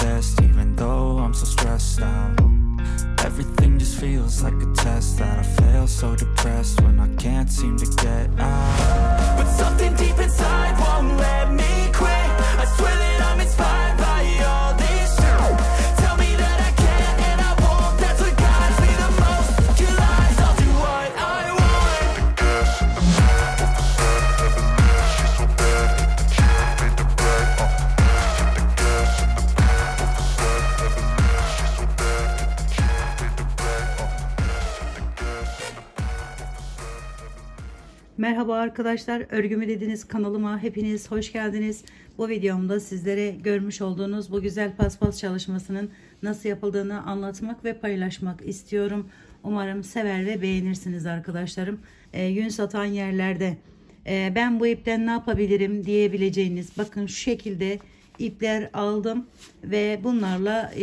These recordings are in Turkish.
best, even though I'm so stressed out. Everything just feels like a test that I fail, so depressed when I can't seem to get out. But something deep inside won't let me quit. I swear that I'm inspired by all this shit. Tell me that I can't and I won't, that's what guides me the most. Your lies, I'll do what I want. The gas in the middle of the sun, never leave, she's so bad. Hit the gym, made the bread, hit the gas in the middle of the sun, never leave, she's so bad. Hit the gym, made the bread, hit the gas in the middle of the sun. Merhaba arkadaşlar, Örgümü Dediniz kanalıma hepiniz hoş geldiniz. Bu videomda sizlere görmüş olduğunuz bu güzel paspas çalışmasının nasıl yapıldığını anlatmak ve paylaşmak istiyorum. Umarım sever ve beğenirsiniz arkadaşlarım. Yün satan yerlerde ben bu ipten ne yapabilirim diyebileceğiniz, bakın şu şekilde ipler aldım ve bunlarla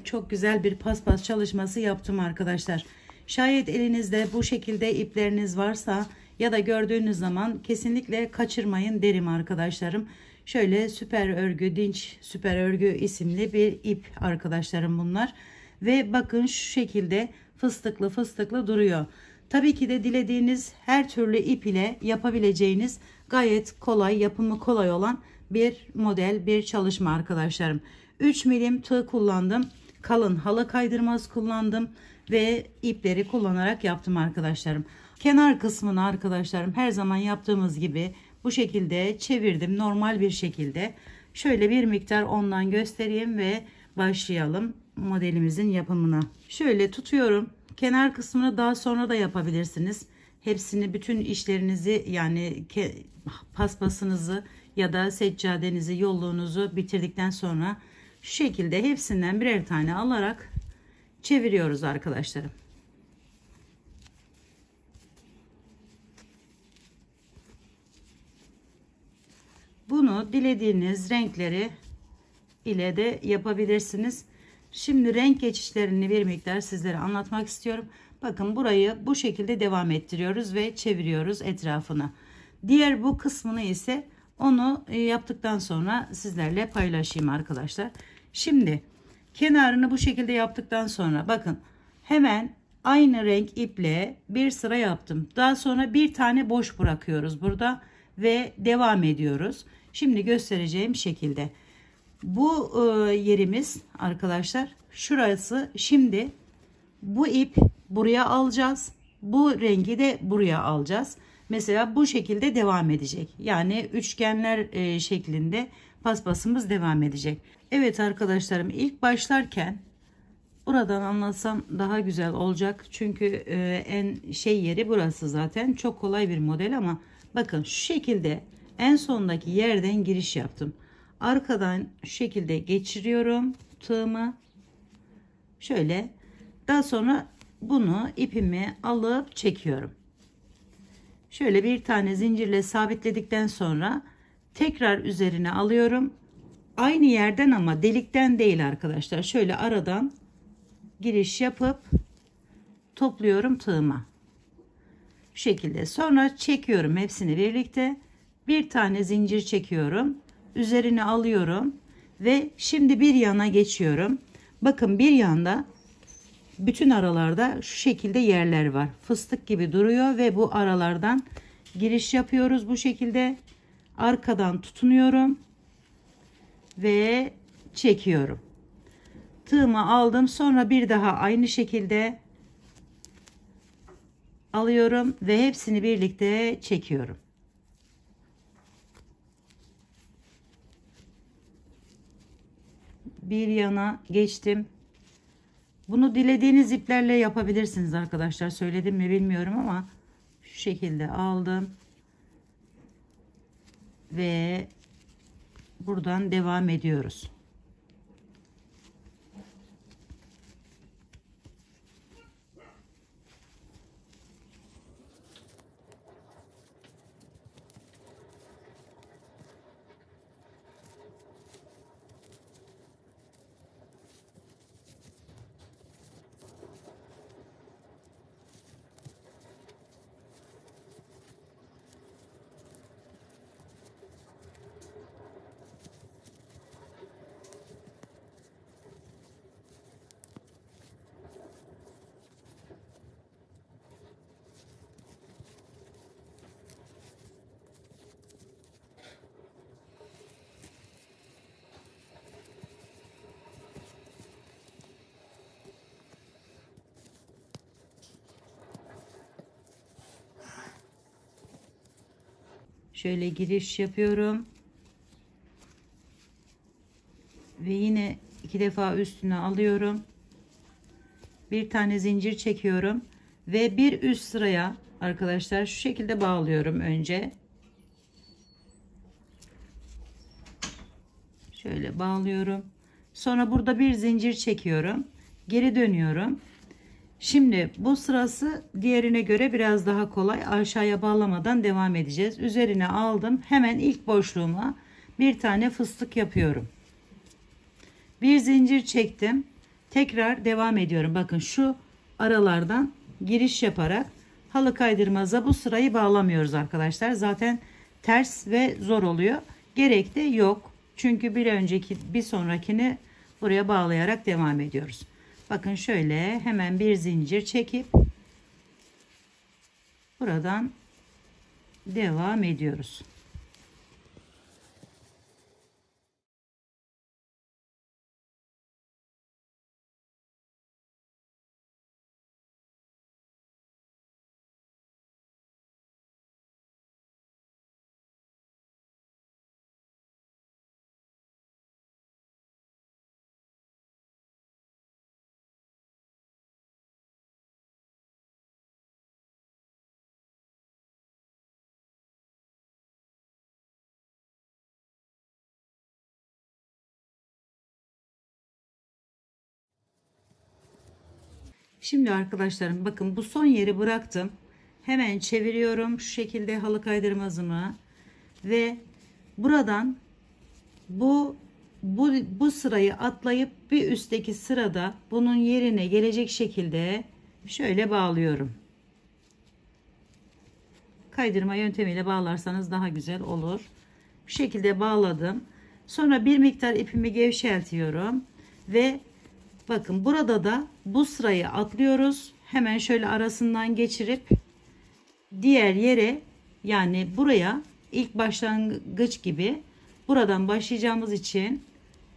çok güzel bir paspas çalışması yaptım arkadaşlar. Şayet elinizde bu şekilde ipleriniz varsa ya da gördüğünüz zaman kesinlikle kaçırmayın derim arkadaşlarım. Şöyle süper örgü, dinç süper örgü isimli bir ip arkadaşlarım bunlar. Ve bakın şu şekilde fıstıklı fıstıklı duruyor. Tabii ki de dilediğiniz her türlü ip ile yapabileceğiniz gayet kolay, yapımı kolay olan bir model, bir çalışma arkadaşlarım. 3 milim tığ kullandım. Kalın halı kaydırmaz kullandım ve ipleri kullanarak yaptım arkadaşlarım. Kenar kısmını arkadaşlarım her zaman yaptığımız gibi bu şekilde çevirdim normal bir şekilde. Şöyle bir miktar ondan göstereyim ve başlayalım modelimizin yapımına. Şöyle tutuyorum. Kenar kısmını daha sonra da yapabilirsiniz. Hepsini, bütün işlerinizi, yani paspasınızı ya da seccadenizi, yolluğunuzu bitirdikten sonra şu şekilde hepsinden birer tane alarak çeviriyoruz arkadaşlarım. Bunu dilediğiniz renkleri ile de yapabilirsiniz. Şimdi renk geçişlerini bir miktar sizlere anlatmak istiyorum. Bakın burayı bu şekilde devam ettiriyoruz ve çeviriyoruz etrafına. Diğer bu kısmını ise onu yaptıktan sonra sizlerle paylaşayım arkadaşlar. Şimdi kenarını bu şekilde yaptıktan sonra bakın hemen aynı renk iple bir sıra yaptım. Daha sonra bir tane boş bırakıyoruz burada ve devam ediyoruz. Şimdi göstereceğim şekilde. Bu yerimiz arkadaşlar şurası. Şimdi bu ip buraya alacağız. Bu rengi de buraya alacağız. Mesela bu şekilde devam edecek. Yani üçgenler şeklinde paspasımız devam edecek. Evet arkadaşlarım, ilk başlarken buradan anlatsam daha güzel olacak. Çünkü en yeri burası zaten. Çok kolay bir model ama bakın şu şekilde en sondaki yerden giriş yaptım. Arkadan şu şekilde geçiriyorum tığımı. Şöyle. Daha sonra bunu ipimi alıp çekiyorum. Şöyle bir tane zincirle sabitledikten sonra tekrar üzerine alıyorum. Aynı yerden ama delikten değil arkadaşlar. Şöyle aradan giriş yapıp topluyorum tığıma. Şu şekilde. Sonra çekiyorum hepsini birlikte. Bir tane zincir çekiyorum. Üzerine alıyorum ve şimdi bir yana geçiyorum. Bakın bir yanda bütün aralarda şu şekilde yerler var. Fıstık gibi duruyor ve bu aralardan giriş yapıyoruz bu şekilde. Arkadan tutunuyorum ve çekiyorum. Tığımı aldım. Sonra bir daha aynı şekilde alıyorum ve hepsini birlikte çekiyorum. Bir yana geçtim. Bunu dilediğiniz iplerle yapabilirsiniz arkadaşlar. Söyledim mi bilmiyorum ama şu şekilde aldım ve buradan devam ediyoruz. Şöyle giriş yapıyorum. Ve yine 2 defa üstüne alıyorum. Bir tane zincir çekiyorum ve bir üst sıraya arkadaşlar şu şekilde bağlıyorum önce. Şöyle bağlıyorum. Sonra burada bir zincir çekiyorum. Geri dönüyorum. Şimdi bu sırası diğerine göre biraz daha kolay. Aşağıya bağlamadan devam edeceğiz. Üzerine aldım. Hemen ilk boşluğuma bir tane fıstık yapıyorum. Bir zincir çektim. Tekrar devam ediyorum. Bakın şu aralardan giriş yaparak halı kaydırmaza bu sırayı bağlamıyoruz arkadaşlar. Zaten ters ve zor oluyor. Gerek de yok. Çünkü bir sonrakini buraya bağlayarak devam ediyoruz. Bakın şöyle hemen bir zincir çekip buradan devam ediyoruz. Şimdi arkadaşlarım bakın bu son yeri bıraktım. Hemen çeviriyorum şu şekilde halı kaydırmazımı ve buradan bu sırayı atlayıp bir üstteki sırada bunun yerine gelecek şekilde şöyle bağlıyorum. Kaydırma yöntemiyle bağlarsanız daha güzel olur. Bu şekilde bağladım. Sonra bir miktar ipimi gevşeltiyorum ve bakın burada da bu sırayı atlıyoruz. Hemen şöyle arasından geçirip diğer yere, yani buraya ilk başlangıç gibi buradan başlayacağımız için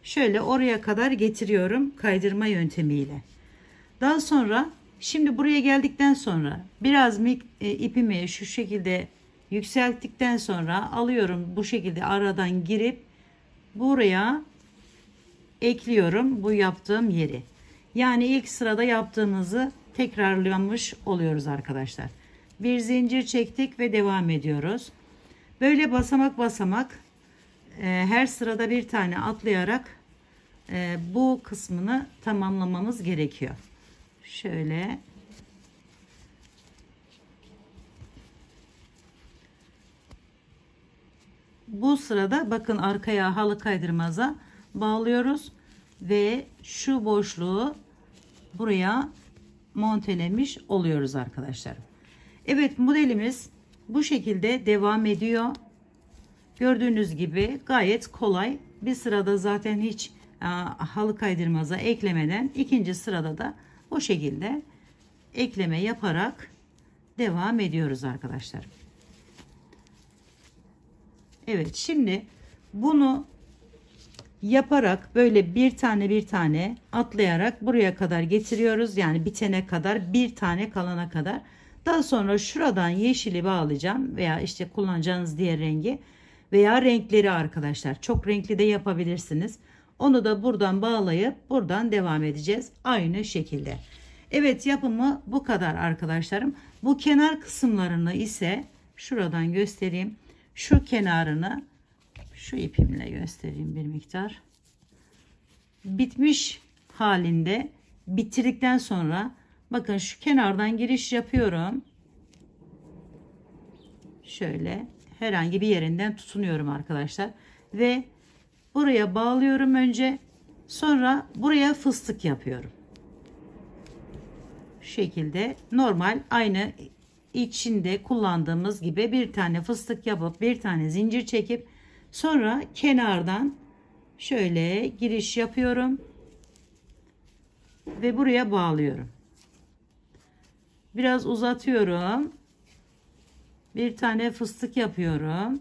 şöyle oraya kadar getiriyorum kaydırma yöntemiyle. Daha sonra şimdi buraya geldikten sonra biraz ipimi şu şekilde yükselttikten sonra alıyorum, bu şekilde aradan girip buraya ekliyorum bu yaptığım yeri. Yani ilk sırada yaptığımızı tekrarlamış oluyoruz arkadaşlar. Bir zincir çektik ve devam ediyoruz. Böyle basamak basamak her sırada bir tane atlayarak bu kısmını tamamlamamız gerekiyor. Şöyle bu sırada bakın arkaya halı kaydırmaza bağlıyoruz ve şu boşluğu buraya montelemiş oluyoruz arkadaşlar. Evet, modelimiz bu şekilde devam ediyor. Gördüğünüz gibi gayet kolay. Bir sırada zaten hiç halı kaydırmaza eklemeden ikinci sırada da o şekilde ekleme yaparak devam ediyoruz arkadaşlar. Evet, şimdi bunu yaparak böyle bir tane atlayarak buraya kadar getiriyoruz. Yani bitene kadar, bir tane kalana kadar. Daha sonra şuradan yeşili bağlayacağım veya işte kullanacağınız diğer rengi veya renkleri arkadaşlar. Çok renkli de yapabilirsiniz. Onu da buradan bağlayıp buradan devam edeceğiz aynı şekilde. Evet, yapımı bu kadar arkadaşlarım. Bu kenar kısımlarını ise şuradan göstereyim. Şu kenarını şu ipimle göstereyim bir miktar. Bitmiş halinde bitirdikten sonra bakın şu kenardan giriş yapıyorum. Şöyle herhangi bir yerinden tutunuyorum arkadaşlar ve buraya bağlıyorum önce, sonra buraya fıstık yapıyorum. Şu şekilde normal aynı içinde kullandığımız gibi bir tane fıstık yapıp bir tane zincir çekip sonra kenardan şöyle giriş yapıyorum ve buraya bağlıyorum. Biraz uzatıyorum. Bir tane fıstık yapıyorum.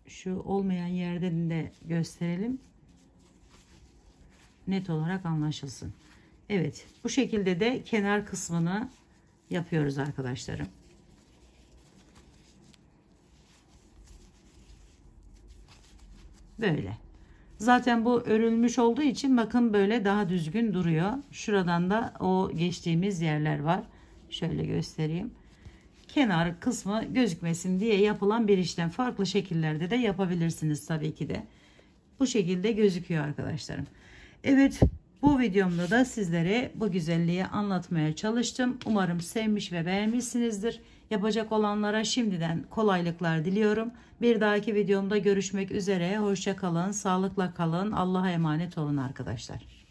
Şu olmayan yerden de gösterelim. Net olarak anlaşılsın. Evet, bu şekilde de kenar kısmını yapıyoruz arkadaşlarım. Böyle. Zaten bu örülmüş olduğu için bakın böyle daha düzgün duruyor. Şuradan da o geçtiğimiz yerler var. Şöyle göstereyim. Kenar kısmı gözükmesin diye yapılan bir işlem. Farklı şekillerde de yapabilirsiniz tabii ki de. Bu şekilde gözüküyor arkadaşlarım. Evet, bu videomda da sizlere bu güzelliği anlatmaya çalıştım. Umarım sevmiş ve beğenmişsinizdir. Yapacak olanlara şimdiden kolaylıklar diliyorum. Bir dahaki videomda görüşmek üzere. Hoşça kalın, sağlıkla kalın. Allah'a emanet olun arkadaşlar.